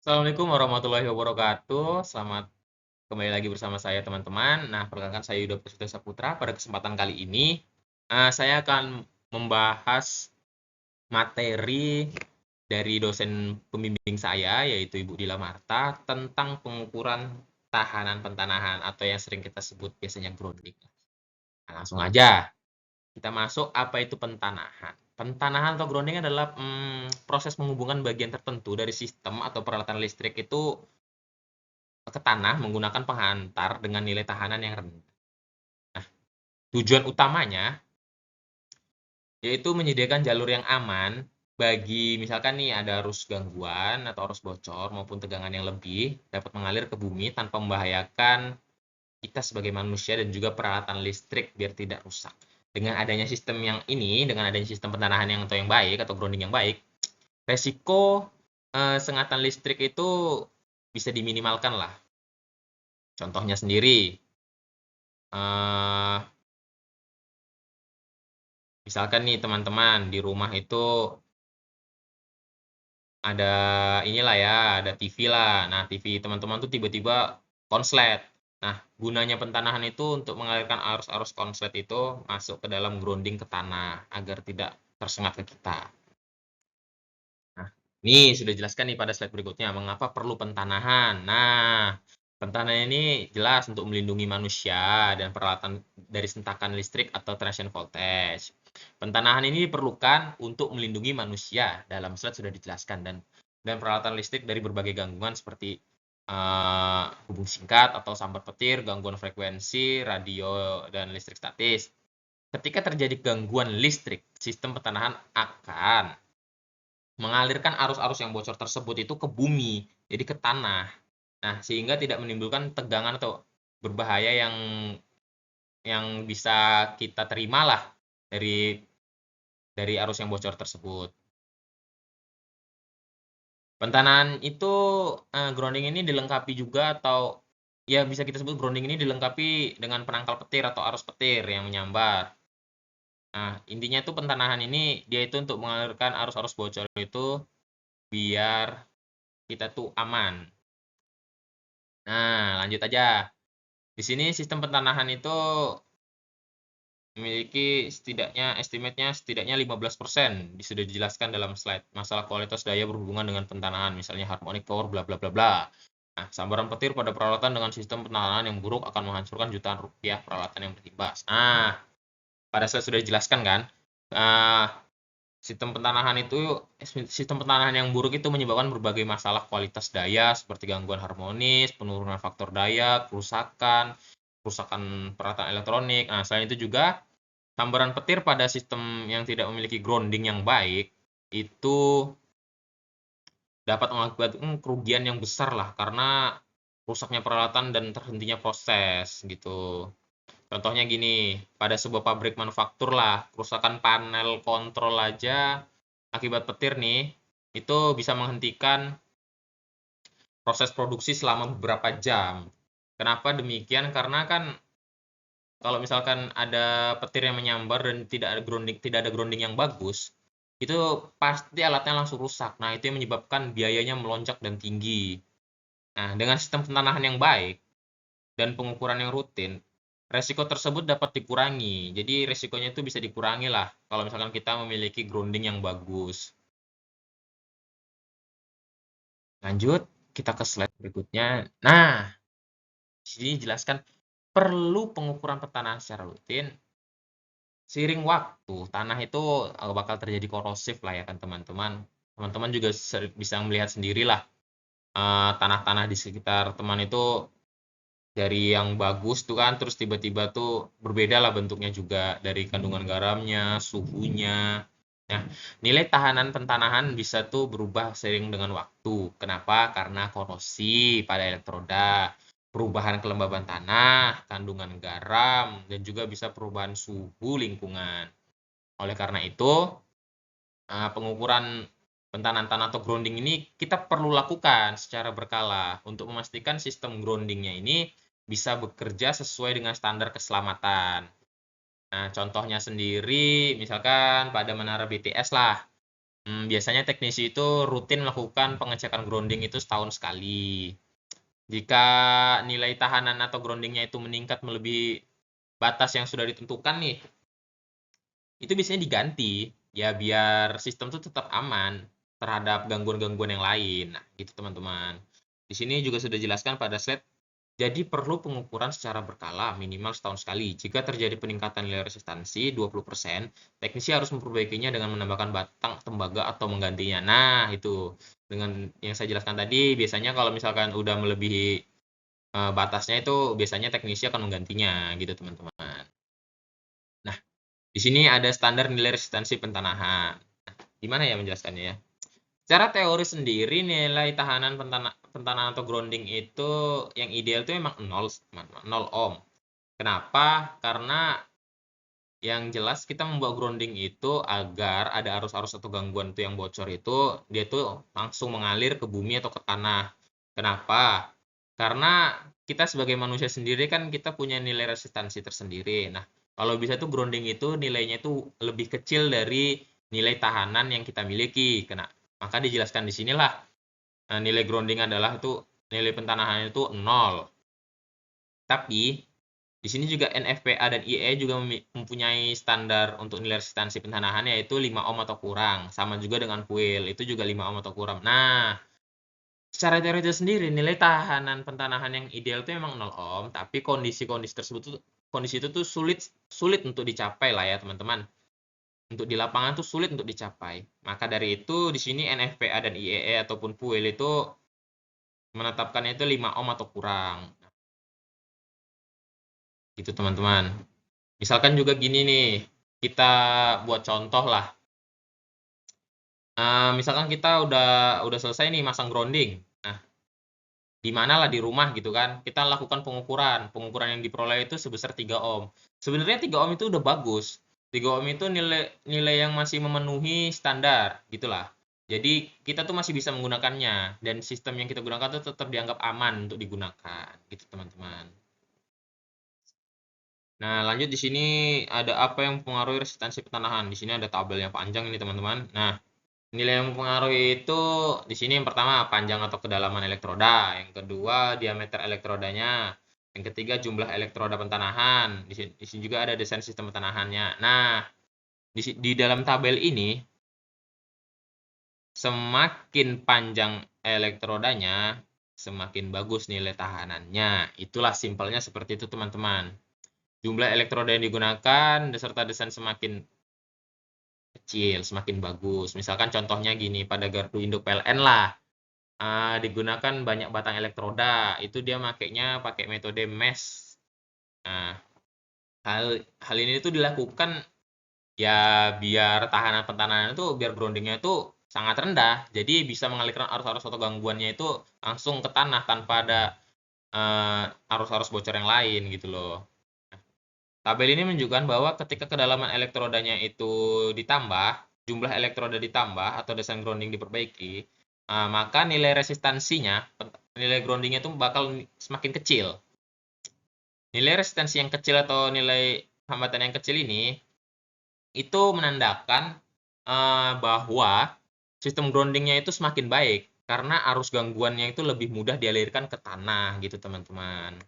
Assalamualaikum warahmatullahi wabarakatuh. Selamat kembali lagi bersama saya teman-teman. Nah, perkenalkan saya Yuda Pusito Saputra. Pada kesempatan kali ini, saya akan membahas materi dari dosen pembimbing saya, yaitu Ibu Dila Marta, tentang pengukuran tahanan pentanahan atau yang sering kita sebut biasanya grounding. Nah, langsung aja kita masuk, apa itu pentanahan. Pentanahan atau grounding adalah proses menghubungkan bagian tertentu dari sistem atau peralatan listrik itu ke tanah menggunakan penghantar dengan nilai tahanan yang rendah. Nah, tujuan utamanya yaitu menyediakan jalur yang aman bagi misalkan nih ada arus gangguan atau arus bocor maupun tegangan yang lebih dapat mengalir ke bumi tanpa membahayakan kita sebagai manusia dan juga peralatan listrik biar tidak rusak. Dengan adanya sistem yang ini, dengan adanya sistem pentanahan yang atau yang baik atau grounding yang baik, resiko sengatan listrik itu bisa diminimalkan lah. Contohnya sendiri, eh, misalkan nih teman-teman di rumah itu ada inilah ya, ada TV lah. Nah, TV teman-teman tuh tiba-tiba konslet. Nah, gunanya pentanahan itu untuk mengalirkan arus-arus konslet itu masuk ke dalam grounding ke tanah agar tidak tersengat ke kita. Nah, ini sudah jelaskan nih pada slide berikutnya mengapa perlu pentanahan. Nah, pentanahan ini jelas untuk melindungi manusia dan peralatan dari sentakan listrik atau transient voltage. Pentanahan ini diperlukan untuk melindungi manusia, dalam slide sudah dijelaskan, dan peralatan listrik dari berbagai gangguan seperti hubung singkat atau sambar petir, gangguan frekuensi, radio, dan listrik statis. Ketika terjadi gangguan listrik, sistem pentanahan akan mengalirkan arus-arus yang bocor tersebut itu ke bumi, jadi ke tanah. Nah, sehingga tidak menimbulkan tegangan atau berbahaya yang bisa kita terima lah dari arus yang bocor tersebut. Pentanahan itu grounding ini dilengkapi juga atau ya bisa kita sebut grounding ini dilengkapi dengan penangkal petir atau arus petir yang menyambar. Nah, intinya itu pentanahan ini dia itu untuk mengalirkan arus-arus bocor itu biar kita tuh aman. Nah, lanjut aja. Di sini sistem pentanahan itu memiliki setidaknya 15%. Sudah dijelaskan dalam slide. Masalah kualitas daya berhubungan dengan pentanahan, misalnya harmonic power bla bla bla bla. Nah, sambaran petir pada peralatan dengan sistem pentanahan yang buruk akan menghancurkan jutaan rupiah peralatan yang berimbas. Nah, pada slide sudah dijelaskan kan? Uh, sistem pentanahan yang buruk itu menyebabkan berbagai masalah kualitas daya seperti gangguan harmonis, penurunan faktor daya, kerusakan peralatan elektronik. Nah, selain itu juga sambaran petir pada sistem yang tidak memiliki grounding yang baik itu dapat mengakibatkan kerugian yang besar lah karena rusaknya peralatan dan terhentinya proses gitu. Contohnya gini, pada sebuah pabrik manufaktur lah, kerusakan panel kontrol aja akibat petir nih, itu bisa menghentikan proses produksi selama beberapa jam. Kenapa demikian? Karena kan kalau misalkan ada petir yang menyambar dan tidak ada grounding yang bagus, itu pasti alatnya langsung rusak. Nah, itu yang menyebabkan biayanya melonjak dan tinggi. Nah, dengan sistem pentanahan yang baik dan pengukuran yang rutin, resiko tersebut dapat dikurangi. Jadi resikonya itu bisa dikurangi lah kalau misalkan kita memiliki grounding yang bagus. Lanjut, kita ke slide berikutnya. Nah, di sini jelaskan perlu pengukuran pertanahan secara rutin. Seiring waktu, tanah itu bakal terjadi korosif lah ya kan teman-teman. Teman-teman juga bisa melihat sendirilah tanah-tanah di sekitar teman itu dari yang bagus tuh kan, terus tiba-tiba tuh berbeda lah bentuknya juga dari kandungan garamnya, suhunya. Nah, nilai tahanan pentanahan bisa tuh berubah seiring dengan waktu. Kenapa? Karena korosi pada elektroda, perubahan kelembaban tanah, kandungan garam, dan juga bisa perubahan suhu lingkungan. Oleh karena itu, pengukuran pentanahan tanah atau grounding ini kita perlu lakukan secara berkala untuk memastikan sistem groundingnya ini bisa bekerja sesuai dengan standar keselamatan. Nah, contohnya sendiri, misalkan pada menara BTS lah. Biasanya teknisi itu rutin melakukan pengecekan grounding itu setahun sekali. Jika nilai tahanan atau groundingnya itu meningkat melebihi batas yang sudah ditentukan nih, itu biasanya diganti ya biar sistem tuh tetap aman terhadap gangguan-gangguan yang lain. Nah, gitu teman-teman. Di sini juga sudah dijelaskan pada slide. Jadi perlu pengukuran secara berkala minimal setahun sekali. Jika terjadi peningkatan nilai resistansi 20%, teknisi harus memperbaikinya dengan menambahkan batang tembaga atau menggantinya. Nah, itu dengan yang saya jelaskan tadi, biasanya kalau misalkan udah melebihi batasnya itu biasanya teknisi akan menggantinya gitu teman-teman. Nah, di sini ada standar nilai resistansi pentanahan. Gimana ya menjelaskannya ya? Secara teori sendiri nilai tahanan pentanahan atau grounding itu yang ideal itu memang 0 ohm. Kenapa? Karena yang jelas kita membuat grounding itu agar ada arus-arus atau gangguan itu yang bocor itu dia tuh langsung mengalir ke bumi atau ke tanah. Kenapa? Karena kita sebagai manusia sendiri kan kita punya nilai resistansi tersendiri. Nah, kalau bisa tuh grounding itu nilainya itu lebih kecil dari nilai tahanan yang kita miliki. Maka dijelaskan di sinilah nilai grounding adalah itu nilai pentanahan itu 0. Tapi di sini juga NFPA dan IE juga mempunyai standar untuk nilai resistansi pentanahan yaitu 5 ohm atau kurang. Sama juga dengan fuel, itu juga 5 ohm atau kurang. Nah, secara teoritis sendiri nilai tahanan pentanahan yang ideal itu memang 0 ohm, tapi kondisi-kondisi tersebut tuh kondisi itu tuh sulit untuk dicapai lah ya, teman-teman. Untuk di lapangan tuh sulit untuk dicapai. Maka dari itu di sini NFPA dan IEE ataupun fuel itu menetapkannya itu 5 ohm atau kurang. Gitu teman-teman. Misalkan juga gini nih, kita buat contoh lah. Misalkan kita udah selesai nih masang grounding. Nah, di mana lah di rumah gitu kan, kita lakukan pengukuran. Pengukuran yang diperoleh itu sebesar 3 ohm. Sebenarnya 3 ohm itu udah bagus. 3 ohm itu nilai nilai yang masih memenuhi standar gitulah. Jadi kita tuh masih bisa menggunakannya dan sistem yang kita gunakan tuh tetap dianggap aman untuk digunakan gitu teman-teman. Nah, lanjut di sini ada apa yang mempengaruhi resistansi pertanahan. Di sini ada tabel yang panjang ini, teman-teman. Nah, nilai yang mempengaruhi itu di sini yang pertama panjang atau kedalaman elektroda, yang kedua diameter elektrodanya, yang ketiga jumlah elektroda pentanahan. Di sini juga ada desain sistem pentanahannya. Nah, di dalam tabel ini semakin panjang elektrodanya, semakin bagus nilai tahanannya. Itulah simpelnya seperti itu, teman-teman. Jumlah elektroda yang digunakan beserta desain semakin kecil, semakin bagus. Misalkan contohnya gini, pada gardu induk PLN lah, digunakan banyak batang elektroda, itu dia makainya pakai metode mesh. Nah, hal hal ini tuh dilakukan ya biar tahanan pentanahan itu biar groundingnya itu sangat rendah, jadi bisa mengalirkan arus-arus atau gangguannya itu langsung ke tanah tanpa ada arus-arus bocor yang lain gitu loh. Tabel ini menunjukkan bahwa ketika kedalaman elektrodanya itu ditambah, jumlah elektroda ditambah atau desain grounding diperbaiki, maka nilai resistansinya, nilai groundingnya itu bakal semakin kecil. Nilai resistansi yang kecil atau nilai hambatan yang kecil ini itu menandakan bahwa sistem groundingnya itu semakin baik karena arus gangguannya itu lebih mudah dialirkan ke tanah gitu teman-teman.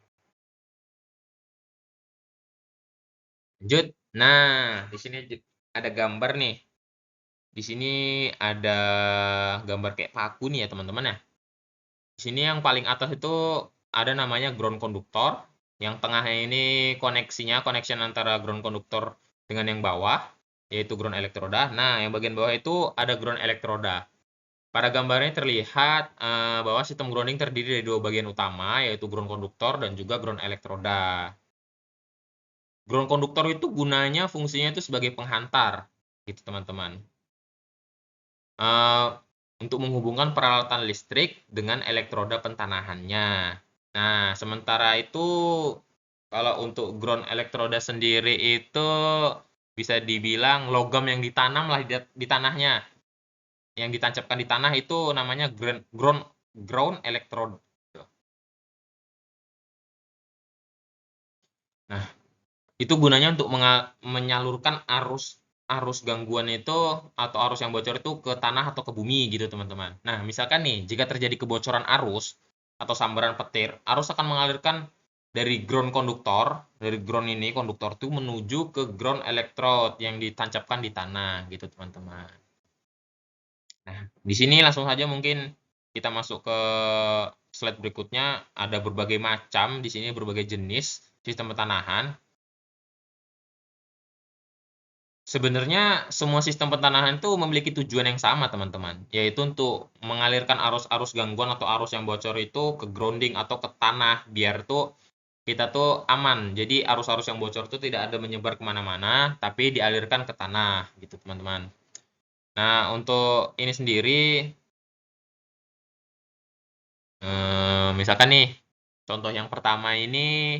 Lanjut. Nah, di sini ada gambar nih. Di sini ada gambar kayak paku nih ya teman-teman ya. Di sini yang paling atas itu ada namanya ground conductor. Yang tengahnya ini connection antara ground conductor dengan yang bawah, yaitu ground elektroda. Nah, yang bagian bawah itu ada ground elektroda. Pada gambarnya terlihat bahwa sistem grounding terdiri dari dua bagian utama, yaitu ground conductor dan juga ground elektroda. Ground conductor itu gunanya fungsinya itu sebagai penghantar, gitu teman-teman. Untuk menghubungkan peralatan listrik dengan elektroda pentanahannya. Nah, sementara itu kalau untuk ground elektroda sendiri itu bisa dibilang logam yang ditanam lah di tanahnya. Yang ditancapkan di tanah itu namanya ground electrode. Nah, itu gunanya untuk menyalurkan arus arus gangguan itu atau arus yang bocor itu ke tanah atau ke bumi gitu teman-teman. Nah, misalkan nih, jika terjadi kebocoran arus atau sambaran petir, arus akan mengalirkan dari ground konduktor, dari ground ini konduktor itu menuju ke ground elektrod yang ditancapkan di tanah gitu teman-teman. Nah, di sini langsung saja mungkin kita masuk ke slide berikutnya. Ada berbagai macam di sini, berbagai jenis sistem pertanahan. Sebenarnya semua sistem pertanahan itu memiliki tujuan yang sama, teman-teman, yaitu untuk mengalirkan arus-arus gangguan atau arus yang bocor itu ke grounding atau ke tanah, biar tuh kita tuh aman. Jadi arus-arus yang bocor itu tidak ada menyebar kemana-mana, tapi dialirkan ke tanah, gitu teman-teman. Nah, untuk ini sendiri, misalkan nih, contoh yang pertama ini,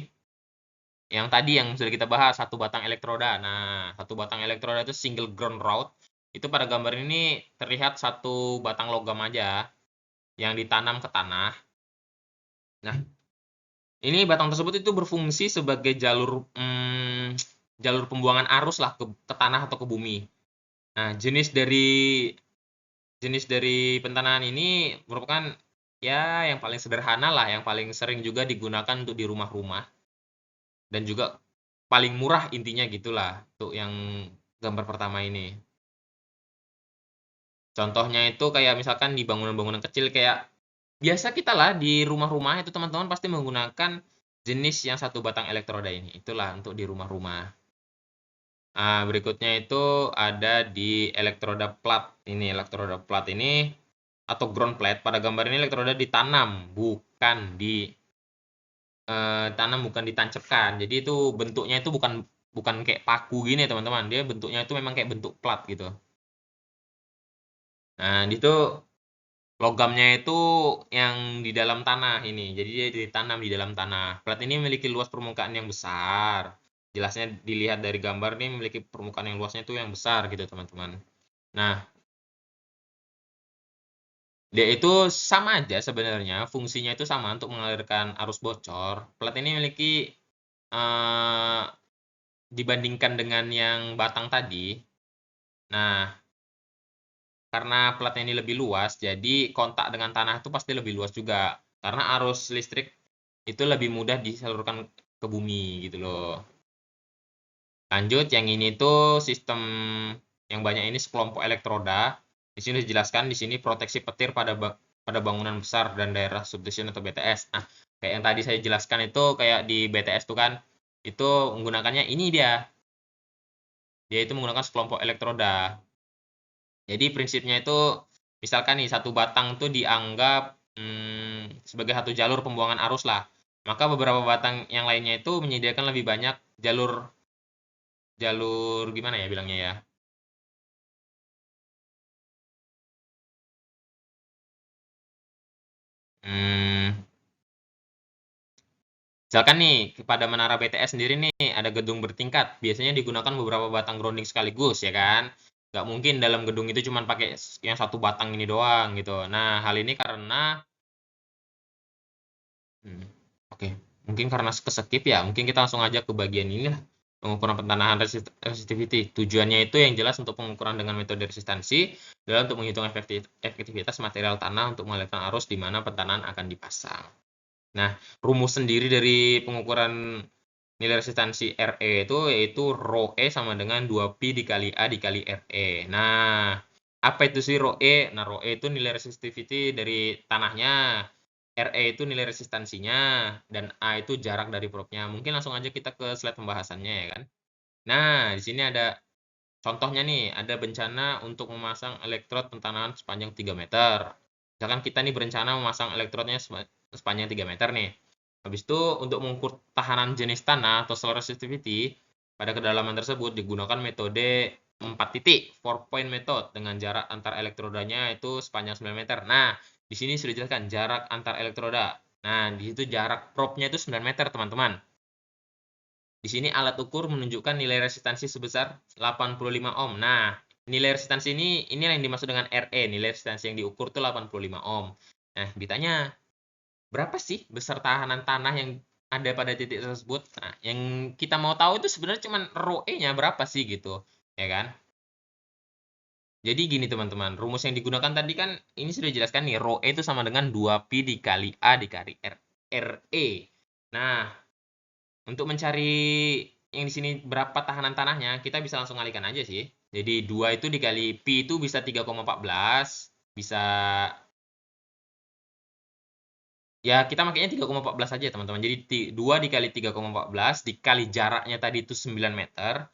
yang tadi yang sudah kita bahas, satu batang elektroda. Nah, satu batang elektroda itu single ground rod. Itu pada gambar ini terlihat satu batang logam aja yang ditanam ke tanah. Nah, ini batang tersebut itu berfungsi sebagai jalur pembuangan arus lah ke tanah atau ke bumi. Nah, jenis dari pentanahan ini merupakan ya yang paling sederhana lah, yang paling sering juga digunakan untuk di rumah-rumah dan juga paling murah intinya gitulah untuk yang gambar pertama ini. Contohnya itu kayak misalkan di bangunan-bangunan kecil kayak biasa kita lah di rumah-rumah itu teman-teman pasti menggunakan jenis yang satu batang elektroda ini. Itulah untuk di rumah-rumah. Nah, berikutnya itu ada di elektroda plat. Ini elektroda plat ini atau ground plate. Pada gambar ini elektroda ditanam, bukan bukan ditancapkan. Jadi itu bentuknya itu bukan bukan kayak paku gini teman-teman. Dia bentuknya itu memang kayak bentuk plat gitu. Nah, itu logamnya itu yang di dalam tanah ini. Jadi dia ditanam di dalam tanah. Plat ini memiliki luas permukaan yang besar. Jelasnya dilihat dari gambar ini memiliki permukaan yang luasnya itu yang besar gitu teman-teman. Nah, dia itu sama aja sebenarnya. Fungsinya itu sama untuk mengalirkan arus bocor. Plat ini memiliki eh, dibandingkan dengan yang batang tadi. Nah, karena platnya ini lebih luas, jadi kontak dengan tanah itu pasti lebih luas juga. Karena arus listrik itu lebih mudah disalurkan ke bumi gitu loh. Lanjut, yang ini tuh sistem yang banyak ini sekelompok elektroda. Di sini dijelaskan di sini proteksi petir pada bangunan besar dan daerah substation atau BTS. Nah, kayak yang tadi saya jelaskan itu kayak di BTS tuh kan, itu menggunakannya ini dia. Dia itu menggunakan sekelompok elektroda. Jadi prinsipnya itu misalkan nih satu batang tuh dianggap sebagai satu jalur pembuangan arus lah. Maka beberapa batang yang lainnya itu menyediakan lebih banyak jalur jalur gimana ya bilangnya ya? Hmm, Misalkan nih pada menara BTS sendiri nih ada gedung bertingkat. Biasanya digunakan beberapa batang grounding sekaligus ya kan? Nggak mungkin dalam gedung itu cuma pakai yang satu batang ini doang gitu. Nah, hal ini karena Hmm, Oke, mungkin karena keskip ya, mungkin kita langsung aja ke bagian ini lah. Pengukuran pentanahan resistivity. Tujuannya itu yang jelas untuk pengukuran dengan metode resistansi adalah untuk menghitung efektivitas material tanah untuk mengalirkan arus di mana pentanahan akan dipasang. Nah, rumus sendiri dari pengukuran nilai resistansi RE itu yaitu Rho E sama dengan 2Pi dikali A dikali RE. Nah, apa itu sih Rho E? Nah, Rho E itu nilai resistivity dari tanahnya. RE itu nilai resistansinya, dan A itu jarak dari probe-nya. Mungkin langsung aja kita ke slide pembahasannya ya kan. Nah, di sini ada contohnya nih, ada bencana untuk memasang elektrod pentanahan sepanjang 3 meter. Misalkan kita nih berencana memasang elektrodnya sepanjang 3 meter nih. Habis itu untuk mengukur tahanan jenis tanah atau soil resistivity pada kedalaman tersebut digunakan metode 4 titik, 4 point method dengan jarak antar elektrodanya itu sepanjang 9 meter. Nah, di sini sudah dijelaskan jarak antar elektroda. Nah, di situ jarak probe-nya itu 9 meter, teman-teman. Di sini alat ukur menunjukkan nilai resistansi sebesar 85 ohm. Nah, nilai resistansi ini yang dimaksud dengan RE, nilai resistansi yang diukur itu 85 ohm. Nah, ditanya, berapa sih besar tahanan tanah yang ada pada titik tersebut? Nah, yang kita mau tahu itu sebenarnya cuma Rho E-nya berapa sih gitu, ya kan? Jadi gini teman-teman, rumus yang digunakan tadi kan ini sudah dijelaskan nih, rho E itu sama dengan 2pi dikali A dikali RE. Nah, untuk mencari yang di sini berapa tahanan tanahnya, kita bisa langsung alihkan aja sih. Jadi 2 itu dikali pi itu bisa 3,14, bisa ya kita makanya 3,14 aja teman-teman. Jadi 2 dikali 3,14 dikali jaraknya tadi itu 9 meter,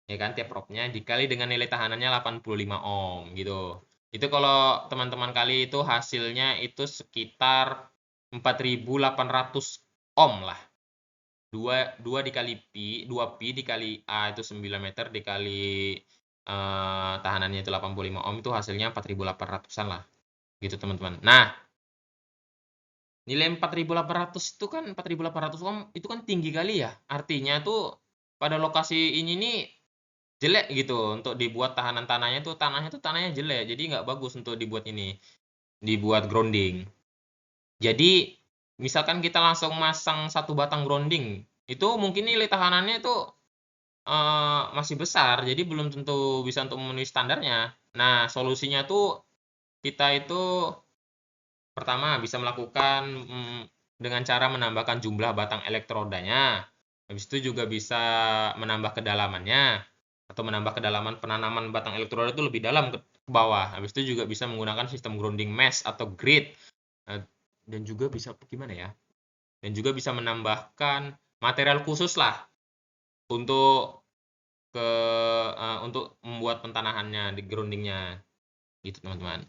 ya kan, tiap roknya dikali dengan nilai tahanannya 85 ohm gitu. Itu kalau teman-teman kali itu hasilnya itu sekitar 4.800 ohm lah. 2 dikali pi, 2pi dikali A itu 9 meter dikali tahanannya itu 85 ohm itu hasilnya 4.800-an lah. Gitu teman-teman. Nah, nilai 4.800 itu kan 4.800 ohm itu kan tinggi kali ya. Artinya tuh pada lokasi ini nih jelek gitu untuk dibuat tahanan tanahnya jelek, jadi nggak bagus untuk dibuat ini, dibuat grounding. Jadi misalkan kita langsung masang satu batang grounding, itu mungkin nilai tahanannya itu masih besar, jadi belum tentu bisa untuk memenuhi standarnya. Nah, solusinya tuh kita itu pertama bisa melakukan dengan cara menambahkan jumlah batang elektrodanya. Habis itu juga bisa menambah kedalamannya atau menambah kedalaman penanaman batang elektroda itu lebih dalam ke bawah. Habis itu juga bisa menggunakan sistem grounding mesh atau grid. Dan juga bisa gimana ya? Dan juga bisa menambahkan material khusus lah untuk untuk membuat pentanahannya di groundingnya gitu teman-teman.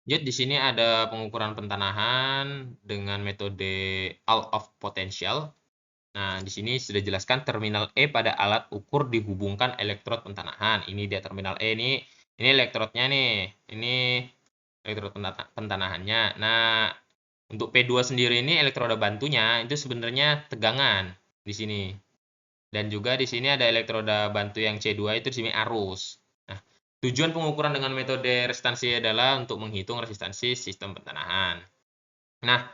Jadi di sini ada pengukuran pentanahan dengan metode out of potential. Nah, di sini sudah jelaskan terminal E pada alat ukur dihubungkan elektrod pentanahan. Ini dia terminal E ini elektrodnya nih. Ini elektrod pentanahannya. Nah, untuk P2 sendiri ini elektroda bantunya itu sebenarnya tegangan di sini. Dan juga di sini ada elektroda bantu yang C2 itu di sini arus. Nah, tujuan pengukuran dengan metode resistansi adalah untuk menghitung resistansi sistem pentanahan. Nah,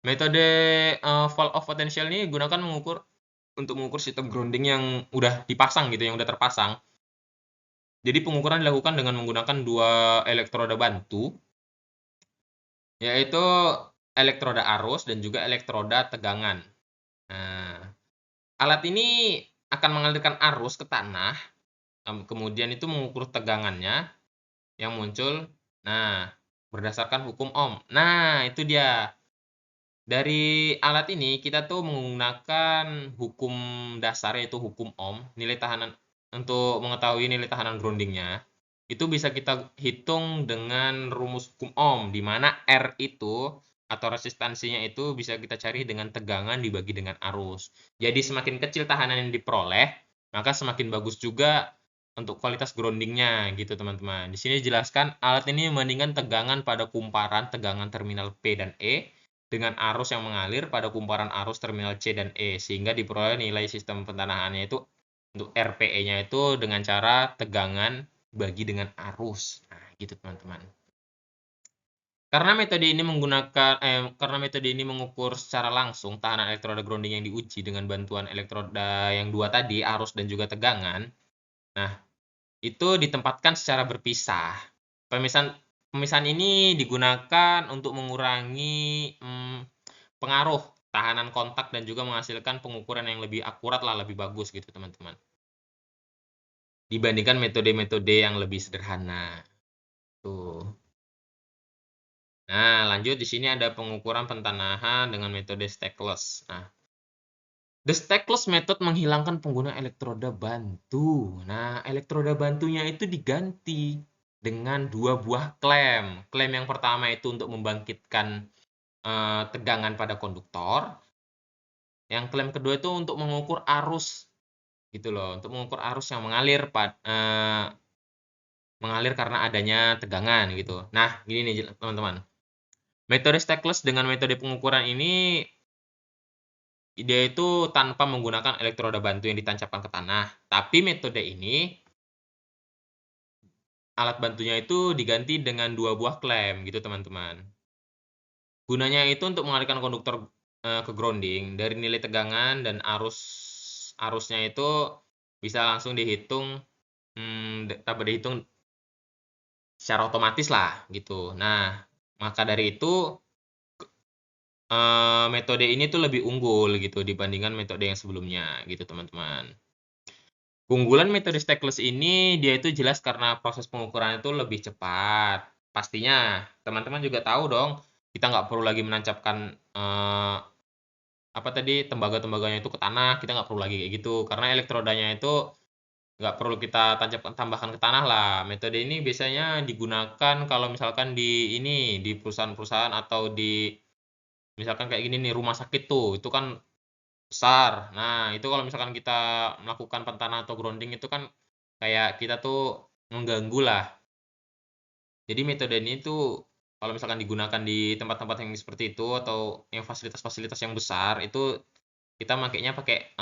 metode fall off potential ini digunakan untuk mengukur sistem grounding yang udah dipasang gitu, yang udah terpasang. Jadi pengukuran dilakukan dengan menggunakan dua elektroda bantu, yaitu elektroda arus dan juga elektroda tegangan. Nah, alat ini akan mengalirkan arus ke tanah, kemudian itu mengukur tegangannya yang muncul. Nah, berdasarkan hukum Ohm. Nah, itu dia. Dari alat ini kita tuh menggunakan hukum dasar yaitu hukum Ohm, nilai tahanan untuk mengetahui nilai tahanan groundingnya. Itu bisa kita hitung dengan rumus hukum Ohm, di mana R itu atau resistansinya itu bisa kita cari dengan tegangan dibagi dengan arus. Jadi semakin kecil tahanan yang diperoleh, maka semakin bagus juga untuk kualitas groundingnya gitu teman-teman. Di sini dijelaskan alat ini membandingkan tegangan pada kumparan tegangan terminal P dan E dengan arus yang mengalir pada kumparan arus terminal C dan E, sehingga diperoleh nilai sistem pentanahannya itu untuk RPE-nya itu dengan cara tegangan bagi dengan arus. Nah, gitu teman-teman. Karena metode ini mengukur secara langsung tahanan elektroda grounding yang diuji dengan bantuan elektroda yang dua tadi, arus dan juga tegangan. Nah, itu ditempatkan secara berpisah. Pemisahan ini digunakan untuk mengurangi pengaruh tahanan kontak dan juga menghasilkan pengukuran yang lebih akurat lah, lebih bagus gitu teman-teman. Dibandingkan metode-metode yang lebih sederhana. Tuh. Nah, lanjut di sini ada pengukuran pentanahan dengan metode stackless. Nah, the stackless method menghilangkan penggunaan elektroda bantu. Nah, elektroda bantunya itu diganti dengan dua buah klem. Klem yang pertama itu untuk membangkitkan tegangan pada konduktor. Yang klem kedua itu untuk mengukur arus gitu loh, untuk mengukur arus yang mengalir mengalir karena adanya tegangan gitu. Nah, gini nih teman-teman. Metode stackless dengan metode pengukuran ini dia itu tanpa menggunakan elektroda bantu yang ditancapkan ke tanah. Tapi metode ini alat bantunya itu diganti dengan dua buah klem gitu teman-teman. Gunanya itu untuk mengalirkan konduktor ke grounding dari nilai tegangan dan arusnya itu bisa langsung dihitung dapat dihitung secara otomatis lah gitu. Nah, maka dari itu metode ini tuh lebih unggul gitu dibandingkan metode yang sebelumnya gitu teman-teman. Keunggulan metode stackless ini dia itu jelas karena proses pengukuran itu lebih cepat. Pastinya teman-teman juga tahu dong, kita nggak perlu lagi menancapkan apa tadi tembaga-tembaganya itu ke tanah, kita nggak perlu lagi kayak gitu karena elektrodanya itu nggak perlu kita tambahkan ke tanah lah. Metode ini biasanya digunakan kalau misalkan di ini di perusahaan-perusahaan atau di misalkan kayak gini nih rumah sakit tuh itu kan besar. Nah, itu kalau misalkan kita melakukan pentanan atau grounding itu kan kayak kita tuh mengganggu lah. Jadi metode ini tuh kalau misalkan digunakan di tempat-tempat yang seperti itu atau yang fasilitas-fasilitas yang besar itu kita makainya pakai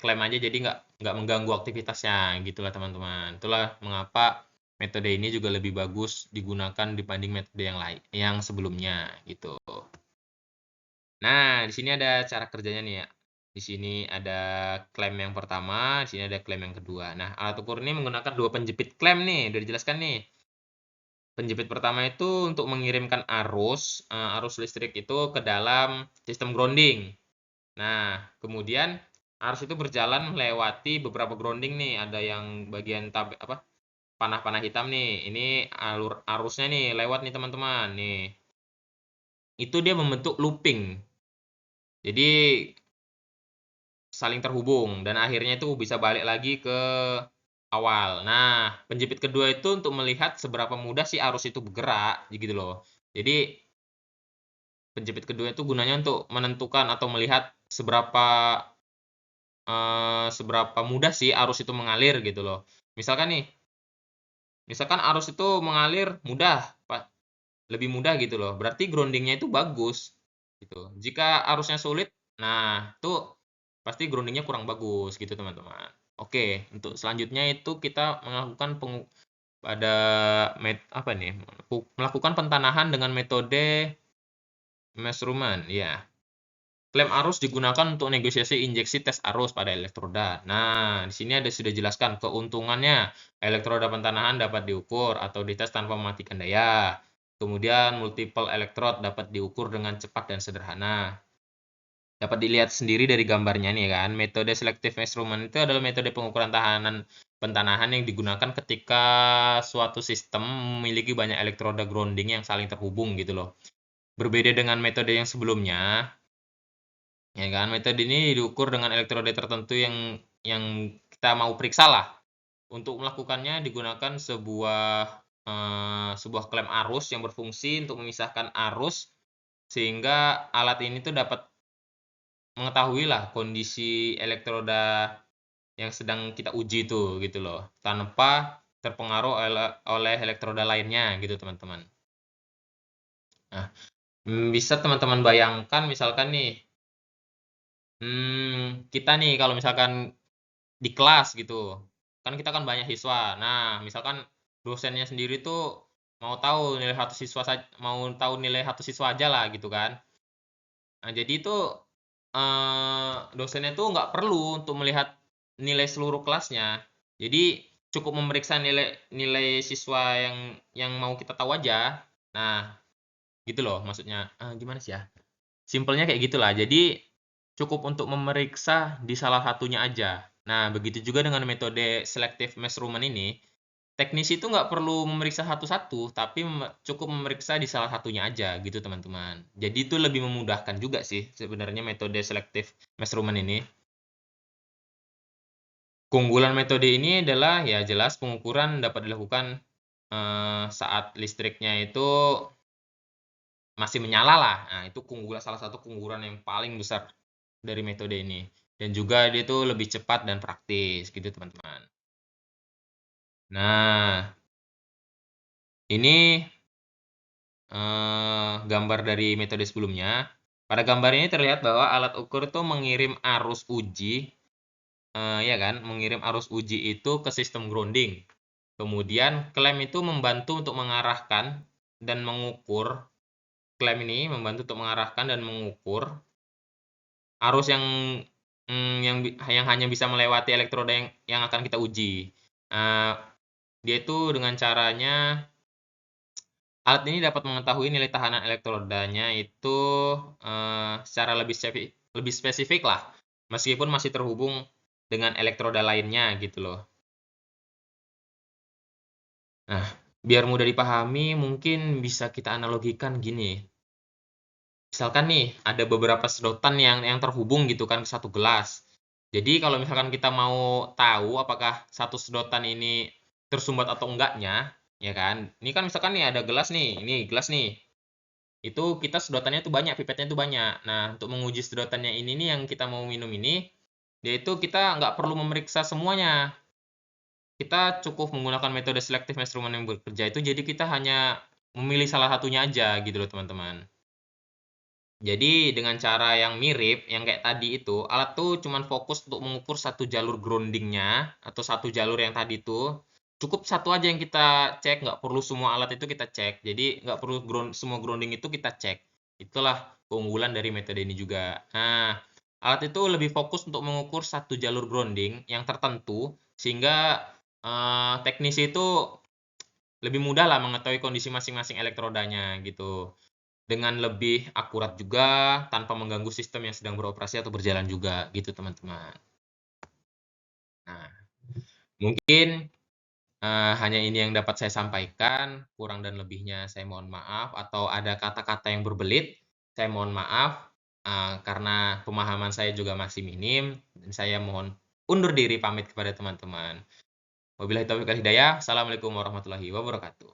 klem aja jadi nggak mengganggu aktivitasnya gitulah teman-teman. Itulah mengapa metode ini juga lebih bagus digunakan dibanding metode yang lain yang sebelumnya gitu. Nah, di sini ada cara kerjanya nih ya. Di sini ada klem yang pertama, di sini ada klem yang kedua. Nah, alat ukur ini menggunakan dua penjepit klem nih, udah dijelaskan nih. Penjepit pertama itu untuk mengirimkan arus listrik itu ke dalam sistem grounding. Nah, kemudian arus itu berjalan melewati beberapa grounding nih. Ada yang bagian panah-panah hitam nih. Ini alur arusnya nih lewat nih teman-teman. Nih. Itu dia membentuk looping. Jadi saling terhubung dan akhirnya itu bisa balik lagi ke awal. Nah, penjepit kedua itu untuk melihat seberapa mudah si arus itu bergerak gitu loh. Jadi penjepit kedua itu gunanya untuk menentukan atau melihat seberapa mudah sih arus itu mengalir gitu loh. Misalkan arus itu mengalir mudah, lebih mudah gitu loh. Berarti groundingnya itu bagus gitu. Jika arusnya sulit, nah itu pasti groundingnya kurang bagus gitu teman-teman. Oke, untuk selanjutnya itu kita melakukan melakukan pentanahan dengan metode measurement ya. Klem arus digunakan untuk negosiasi injeksi tes arus pada elektroda. Nah, di sini sudah jelaskan keuntungannya. Elektroda pentanahan dapat diukur atau dites tanpa mematikan daya. Kemudian multiple elektrod dapat diukur dengan cepat dan sederhana. Dapat dilihat sendiri dari gambarnya nih kan. Metode selective measurement itu adalah metode pengukuran pentanahan yang digunakan ketika suatu sistem memiliki banyak elektroda grounding yang saling terhubung gitu loh. Berbeda dengan metode yang sebelumnya, ya kan? Metode ini diukur dengan elektroda tertentu yang kita mau periksa lah. Untuk melakukannya digunakan sebuah klem arus yang berfungsi untuk memisahkan arus sehingga alat ini tuh dapat mengetahui lah kondisi elektroda yang sedang kita uji itu gitu loh tanpa terpengaruh oleh elektroda lainnya gitu teman-teman. Nah, bisa teman-teman bayangkan misalkan nih kita nih kalau misalkan di kelas gitu, kan kita kan banyak siswa. Nah, misalkan dosennya sendiri tuh mau tahu nilai satu siswa aja lah gitu kan. Nah, jadi itu dosennya tuh nggak perlu untuk melihat nilai seluruh kelasnya. Jadi cukup memeriksa nilai siswa yang mau kita tahu aja. Nah, gitu loh maksudnya. Gimana sih ya? Simpelnya kayak gitulah. Jadi cukup untuk memeriksa di salah satunya aja. Nah, begitu juga dengan metode selective measurement ini. Teknisi itu nggak perlu memeriksa satu-satu, tapi cukup memeriksa di salah satunya aja gitu teman-teman. Jadi itu lebih memudahkan juga sih sebenarnya metode selective measurement ini. Keunggulan metode ini adalah ya jelas pengukuran dapat dilakukan saat listriknya itu masih menyala lah. Nah, itu salah satu keunggulan yang paling besar dari metode ini. Dan juga dia itu lebih cepat dan praktis gitu teman-teman. Nah, ini gambar dari metode sebelumnya. Pada gambar ini terlihat bahwa alat ukur itu mengirim arus uji, ya kan, mengirim arus uji itu ke sistem grounding. Kemudian klem itu membantu untuk mengarahkan dan mengukur. Klem ini membantu untuk mengarahkan dan mengukur arus yang hanya bisa melewati elektroda yang akan kita uji. Dia itu dengan caranya Alat ini dapat mengetahui nilai tahanan elektrodanya itu secara lebih spesifik lah, meskipun masih terhubung dengan elektroda lainnya gitu loh. Nah, biar mudah dipahami, mungkin bisa kita analogikan gini. Misalkan nih, ada beberapa sedotan yang terhubung gitu kan ke satu gelas. Jadi kalau misalkan kita mau tahu apakah satu sedotan ini tersumbat atau enggaknya, ya kan? Ini kan misalkan nih ada gelas nih, ini gelas nih. Itu kita sedotannya tuh banyak, pipetnya tuh banyak. Nah, untuk menguji sedotannya ini nih yang kita mau minum ini, yaitu kita nggak perlu memeriksa semuanya. Kita cukup menggunakan metode selektif measurement yang bekerja itu, jadi kita hanya memilih salah satunya aja gitu loh teman-teman. Jadi dengan cara yang mirip, yang kayak tadi itu, alat tuh cuman fokus untuk mengukur satu jalur groundingnya atau satu jalur yang tadi tuh. Cukup satu aja yang kita cek, nggak perlu semua alat itu kita cek. Jadi nggak perlu semua grounding itu kita cek. Itulah keunggulan dari metode ini juga. Nah, alat itu lebih fokus untuk mengukur satu jalur grounding yang tertentu, sehingga teknisi itu lebih mudah lah mengetahui kondisi masing-masing elektrodanya gitu dengan lebih akurat juga tanpa mengganggu sistem yang sedang beroperasi atau berjalan juga gitu teman-teman. Nah, mungkin hanya ini yang dapat saya sampaikan, kurang dan lebihnya saya mohon maaf, atau ada kata-kata yang berbelit, saya mohon maaf karena pemahaman saya juga masih minim dan saya mohon undur diri pamit kepada teman-teman. Wabillahi taufiq wal hidayah. Assalamualaikum warahmatullahi wabarakatuh.